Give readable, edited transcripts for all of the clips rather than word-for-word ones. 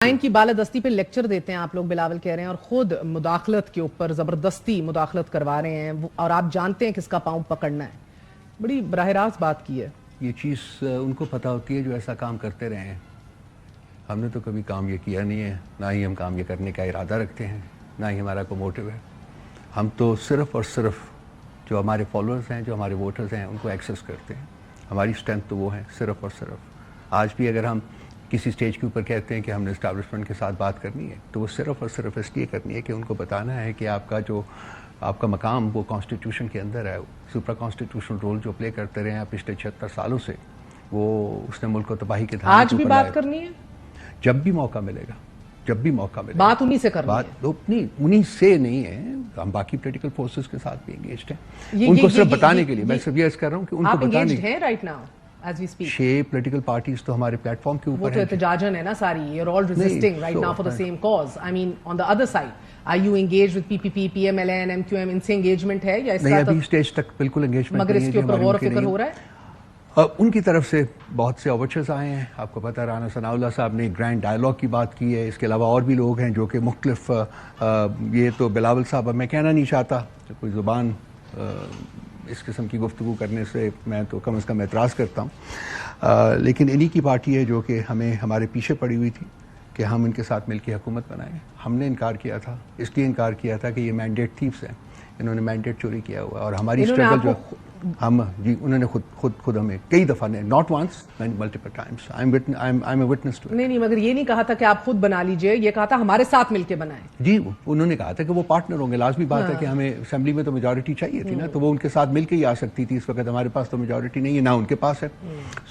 آئین کی بالادستی پہ لیکچر دیتے ہیں آپ لوگ، بلاول کہہ رہے ہیں، اور خود مداخلت کے اوپر زبردستی مداخلت کروا رہے ہیں، اور آپ جانتے ہیں کس کا پاؤں پکڑنا ہے. بڑی براہ راست بات کی ہے. یہ چیز ان کو پتہ ہوتی ہے جو ایسا کام کرتے رہے ہیں. ہم نے تو کبھی کام یہ کیا نہیں ہے، نہ ہی ہم کام یہ کرنے کا ارادہ رکھتے ہیں، نہ ہی ہمارا کوئی موٹیو ہے. ہم تو صرف اور صرف جو ہمارے فالوورز ہیں، جو ہمارے ووٹرز ہیں، ان کو ایکسیس کرتے ہیں. ہماری اسٹرینتھ تو وہ ہے صرف اور صرف. آج بھی اگر ہم کسی سٹیج کے اوپر کہتے ہیں کہ ہم نے اسٹیبلشمنٹ کے ساتھ بات کرنی ہے، تو وہ صرف اور صرف اس لیے کرنی ہے کہ ان کو بتانا ہے کہ آپ کا مقام وہ کانسٹیٹیوشن کے اندر ہے. سپرا کانسٹیٹیوشنل رول جو پلے کرتے رہے ہیں پچھلے 76 سالوں سے، وہ اس نے ملک کو تباہی کے دھارے آج بھی بات کرنی ہے، جب بھی موقع ملے گا. جب بھی موقع ملے گا بات انہی سے کرنی ہے. بات انہی سے نہیں ہے، ہم باقی پولیٹیکل فورسز کے ساتھ بھی انگیجڈ ہیں. ان کو صرف بتانے کے لیے میں صرف یہ عرض کر رہا ہوں کہ ان کو آپ بتانے انگیجڈ ہیں right now as we speak. 6 political parties تو ہمارے پلیٹ فارم کے وہ اوپر تو ہیں. احتجاجن ہے نا sorry. You are all resisting right now for the same cause. I mean on the other side are you engaged with P P P, P M L N, M Q M, ان سے engagement ہے یا اس نہیں؟ کا ابھی stage تک بالکل engagement مگر اس کے اوپر غور و فکر ہو رہا ہے. ان کی طرف سے بہت سے اوورچرز آئے ہیں. آپ کو پتہ ہے رانا ثناء اللہ صاحب نے گرینڈ ڈائلاگ کی بات کی ہے. اس کے علاوہ اور بھی لوگ ہیں جو کہ مختلف یہ تو بلاول صاحب اب میں کہنا نہیں چاہتا، کوئی زبان اس قسم کی گفتگو کرنے سے میں تو کم از کم اعتراض کرتا ہوں. لیکن انہی کی پارٹی ہے جو کہ ہمارے پیچھے پڑی ہوئی تھی کہ ہم ان کے ساتھ مل کے حکومت بنائیں. ہم نے انکار کیا تھا، اس لیے انکار کیا تھا کہ یہ مینڈیٹ تھیفز ہیں، انہوں نے مینڈیٹ چوری کیا ہوا. اور ہماری اسٹرگل جو انہوں نے خود ہمیں کئی دفعہ نے، not once multiple times, I am a witness to. نہیں مگر یہ نہیں کہا تھا کہ آپ خود بنا لیجئے، یہ کہا تھا ہمارے ساتھ مل کے بنائیں. جی انہوں نے کہا تھا کہ وہ پارٹنر ہوں گے. لازمی بات ہے کہ ہمیں اسمبلی میں تو میجورٹی چاہیے تھی نا، تو وہ ان کے ساتھ مل کے ہی آ سکتی تھی. اس وقت ہمارے پاس تو میجورٹی نہیں ہے، نہ ان کے پاس ہے.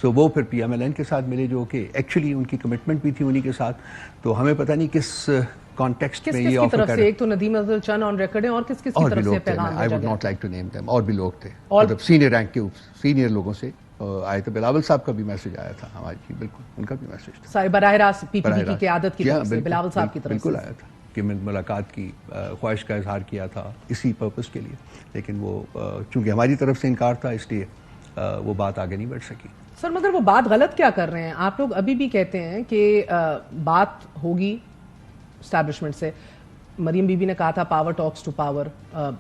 سو وہ پھر پی ایم ایل این کے ساتھ ملے جو کہ ایکچولی ان کی کمٹمنٹ بھی تھی انہی کے ساتھ. تو ہمیں پتہ نہیں کس کانٹیکسٹ میں یہ آفر کر رہے ہیں. ایک تو ندیم افضل چند آن ریکارڈ ہیں، اور کس کی طرف سے پیغام بھیجا گیا؟ I would not like to name them. اور بھی لوگ تھے، مطلب سینئر رینک کے سینئر لوگوں سے آئے تھے. بلاول صاحب کا بھی میسج آیا تھا ہماری. جی بالکل ان کا بھی میسج تھا. سارے براہ راست پی پی پی کی قیادت کی طرف سے، بلاول صاحب کی طرف سے بالکل آیا تھا کہ میں ملاقات کی خواہش کا اظہار کیا تھا اسی پرپس کے لیے. لیکن وہ چونکہ ہماری طرف سے انکار تھا، اس لیے وہ بات آگے نہیں بڑھ سکی. سر مگر وہ بات غلط کیا کر رہے ہیں آپ لوگ؟ ابھی بھی کہتے ہیں کہ بات ہوگی اسٹیبلشمنٹ سے. مریم بی بی نے کہا تھا پاور ٹاکس ٹو پاور.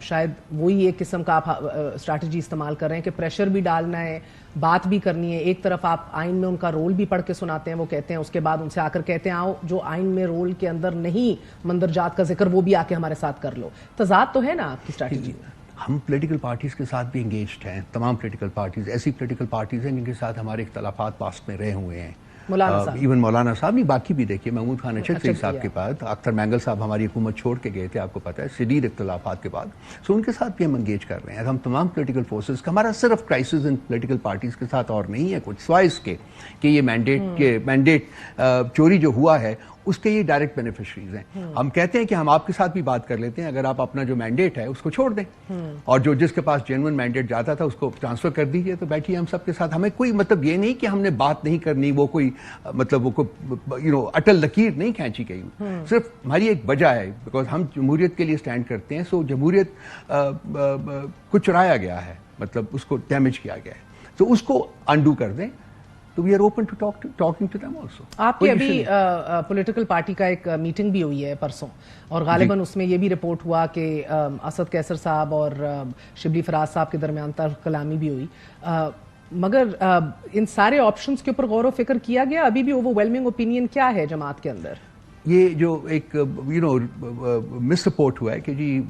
شاید وہی ایک قسم کا آپ اسٹریٹجی استعمال کر رہے ہیں کہ پریشر بھی ڈالنا ہے، بات بھی کرنی ہے. ایک طرف آپ آئین میں ان کا رول بھی پڑھ کے سناتے ہیں، وہ کہتے ہیں، اس کے بعد ان سے آ کر کہتے ہیں آؤ جو آئین میں رول کے اندر نہیں مندرجات کا ذکر وہ بھی آ کے ہمارے ساتھ کر لو. تضاد تو ہے نا آپ کی اسٹریٹجی میں. ہم پولیٹیکل پارٹیز کے ساتھ بھی انگیجڈ ہیں. تمام پولیٹیکل پارٹیز ایسی پولیٹیکل پارٹیز ہیں جن کے ساتھ ہمارے اختلافات پاسٹ میں رہے ہوئے ہیں. ایون مولانا صاحب نہیں، باقی بھی دیکھیے محمود خان اچھد صاحب کے بعد اختر مینگل صاحب ہماری حکومت چھوڑ کے گئے تھے، آپ کو پتہ ہے، شدید اختلافات کے بعد. سو ان کے ساتھ بھی ہم انگیج کر رہے ہیں. ہم تمام پولیٹیکل فورسز کا، ہمارا صرف کرائسس ان پولیٹیکل پارٹیز کے ساتھ اور نہیں ہے کچھ سوائے اس کے کہ یہ مینڈیٹ چوری جو ہوا ہے اس کے یہ ڈائریکٹ بینیفیشریز ہیں. ہم کہتے ہیں کہ ہم آپ کے ساتھ بھی بات کر لیتے ہیں، اگر آپ اپنا جو مینڈیٹ ہے اس کو چھوڑ دیں اور جس کے پاس جینوئن مینڈیٹ جاتا تھا اس کو ٹرانسفر کر دیجئے، تو بیٹھیے ہم سب کے ساتھ. ہمیں کوئی مطلب یہ نہیں کہ ہم نے بات نہیں کرنی، وہ کوئی مطلب وہ کوئی اٹل لکیر نہیں کھینچی گئی. صرف ہماری ایک وجہ ہے، بیکاز ہم جمہوریت کے لیے اسٹینڈ کرتے ہیں. سو جمہوریت کو چرایا گیا ہے، مطلب اس کو ڈیمیج کیا گیا ہے، تو اس کو انڈو کر دیں. تو we are open to talking to them also. آپ کی ابھی پولیٹیکل پارٹی کا ایک میٹنگ بھی ہوئی ہے پرسوں، اور غالباً اس میں یہ بھی رپورٹ ہوا کہ اسد کیسر صاحب اور شبلی فراز صاحب کے درمیان تلخ کلامی بھی ہوئی. مگر ان سارے آپشنز کے اوپر غور و فکر کیا گیا؟ ابھی بھی اوور ویلمنگ اوپینین کیا ہے جماعت کے اندر؟ یہ جو ایک مس رپورٹ ہوا ہے کہ جی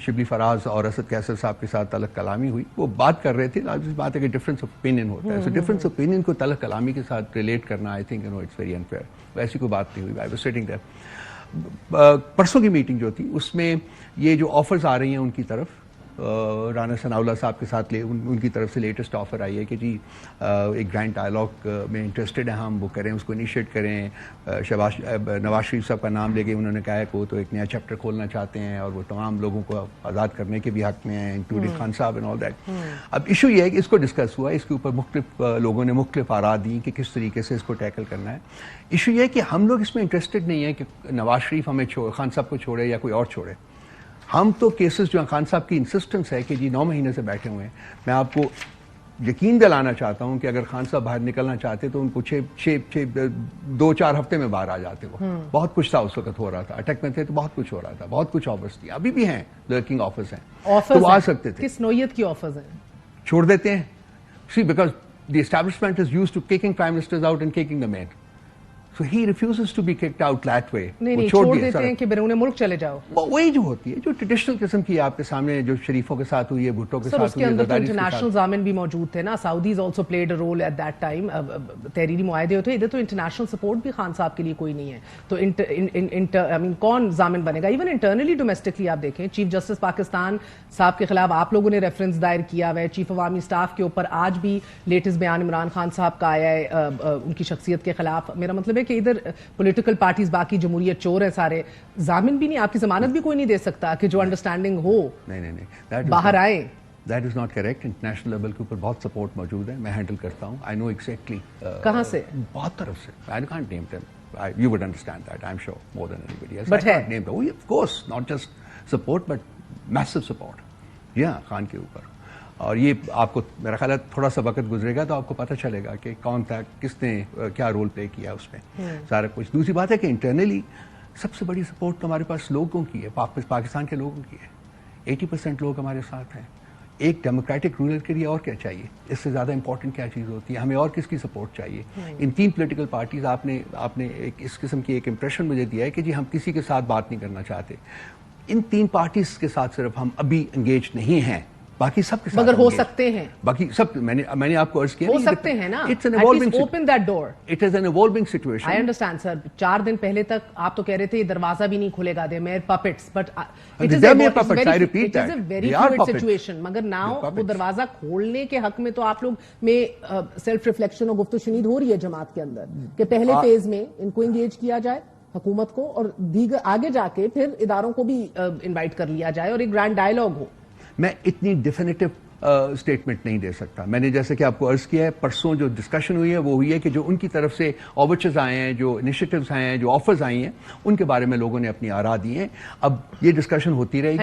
شبلی فراز اور اسد کیسر صاحب کے ساتھ تلخ کلامی ہوئی. وہ بات کر رہے تھے، لازمی بات ہے کہ ڈفرینس آف اوپینین ہوتا ہے. سو ڈفرینس آف اوپینین کو تلخ کلامی کے ساتھ ریلیٹ کرنا I think it's very unfair. ویسی کوئی بات نہیں ہوئی. I was sitting there. پرسوں کی میٹنگ جو تھی اس میں یہ جو آفرز آ رہی ہیں ان کی طرف، رانا ثناء اللہ صاحب کے ساتھ ان کی طرف سے لیٹسٹ آفر آئی ہے کہ جی ایک گرینڈ ڈائلاگ میں انٹرسٹڈ ہیں ہم، وہ کریں، اس کو انیشیٹ کریں. نواز شریف صاحب کا نام لے کے انہوں نے کہا ہے کہ وہ تو ایک نیا چیپٹر کھولنا چاہتے ہیں اور وہ تمام لوگوں کو آزاد کرنے کے بھی حق میں ہیں، انکلوڈنگ خان صاحب اینڈ آل دیٹ. اب ایشو یہ ہے کہ اس کو ڈسکس ہوا، اس کے اوپر مختلف لوگوں نے مختلف آراء دی کہ کس طریقے سے اس کو ٹیکل کرنا ہے. ایشو یہ ہے کہ ہم لوگ اس میں انٹرسٹڈ نہیں ہیں کہ نواز شریف ہمیں خان صاحب کو چھوڑے یا کوئی اور چھوڑے. ہم تو کیسز جو خان صاحب کی انسسٹنس ہے کہ جی 9 مہینے سے بیٹھے ہوئے ہیں. میں آپ کو یقین دلانا چاہتا ہوں کہ اگر خان صاحب باہر نکلنا چاہتے تو ان کو 2-4 ہفتے میں باہر آ جاتے. وہ بہت کچھ تھا اس وقت ہو رہا تھا, اٹیک میں تھے تو بہت کچھ ہو رہا تھا, بہت کچھ آفرز تھی, ابھی بھی ہیں لرکنگ آفرز ہیں, تو وہ آ سکتے تھے. کس نوعیت کی آفرز ہیں؟ چھوڑ دیتے ہیں. سی because the establishment is used to kicking prime ministers out and kicking them in. So he refuses to be kicked out that way. نہیں چھوڑ دیتے ہیں کہ بیرون ملک چلے جاؤ. وہی جو ہوتی ہے جو ٹریڈیشنل قسم کی آپ کے سامنے جو شریفوں کے ساتھ ہوئی ہے, بھٹو کے ساتھ ہوئی ہے. اس کے اندر تو انٹرنیشنل ضامن بھی موجود تھے نا. Saudis also played a role at that time. تحریری معاہدے ہوتے, ادھر تو انٹرنیشنل سپورٹ بھی خان صاحب کے لیے کوئی نہیں ہے. تو کون ضامن بنے گا؟ ایون انٹرنلی ڈومیسٹکلی آپ دیکھیں, چیف جسٹس پاکستان صاحب کے خلاف آپ لوگوں نے ریفرنس دائر کیا ہوا ہے. چیف عوامی اسٹاف کے اوپر آج بھی لیٹسٹ بیان عمران خان صاحب کا آیا ہے ان کی شخصیت کے خلاف. میرا مطلب ہے کہ ادھر پولیٹیکل پارٹیز باقی جمہوریت چور ہیں سارے. ضامن بھی نہیں, آپ کی ضمانت بھی کوئی نہیں دے سکتا کہ جو انڈرسٹینڈنگ ہو باہر آئے. That is not correct. International level کے اوپر بہت سپورٹ موجود ہے, میں ہینڈل کرتا ہوں. آئی نو ایگزیکٹلی کہاں سے, بہت طرف سے. I can't name them. You would understand that, I'm sure, more than anybody else. But I can't name them. Oh, of course, not just support, but massive support. Yeah, Khan کے اوپر. اور یہ آپ کو میرا خیال ہے تھوڑا سا وقت گزرے گا تو آپ کو پتہ چلے گا کہ کون تھا, کس نے کیا رول پلے کیا اس میں, سارا کچھ. دوسری بات ہے کہ انٹرنلی سب سے بڑی سپورٹ تو ہمارے پاس لوگوں کی ہے, پاکستان کے لوگوں کی ہے. 80% لوگ ہمارے ساتھ ہیں. ایک ڈیموکریٹک رولر کے لیے اور کیا چاہیے؟ اس سے زیادہ امپورٹنٹ کیا چیز ہوتی ہے؟ ہمیں اور کس کی سپورٹ چاہیے؟ ان 3 پولیٹیکل پارٹیز, آپ نے اس قسم کی ایک امپریشن مجھے دیا ہے کہ جی ہم کسی کے ساتھ بات نہیں کرنا چاہتے. ان 3 پارٹیز کے ساتھ صرف ہم ابھی انگیج نہیں ہیں, باقی سب کے ساتھ مگر ہو سکتے ہیں. باقی سب میں نے آپ کو عرض کیا ہو سکتے ہیں نا. At least open that door. It is an evolving situation. I understand sir. 4 دن پہلے تک آپ تو کہہ رہے تھے یہ دروازہ بھی نہیں کھلے گا, they mere puppets, but it is a very fluid situation. مگر now وہ دروازہ کھولنے کے حق میں تو آپ لوگ میں سیلف ریفلیکشن اور گفتگو شنید ہو رہی ہے جماعت کے اندر کہ پہلے فیز میں ان کو انگیج کیا جائے, حکومت کو, اور دیگر آگے جا کے پھر اداروں کو بھی انوائٹ کر لیا جائے اور ایک گرینڈ ڈائیلاگ ہو. میں اتنی ڈیفینیٹو اسٹیٹمنٹ نہیں دے سکتا. میں نے جیسے کہ آپ کو عرض کیا ہے, پرسوں جو ڈسکشن ہوئی ہے وہ ہوئی ہے کہ جو ان کی طرف سے اوورچرز آئے ہیں, جو انیشیٹوز آئے ہیں, جو آفرز آئی ہیں, ان کے بارے میں لوگوں نے اپنی آراء دی ہیں. اب یہ ڈسکشن ہوتی رہے گی.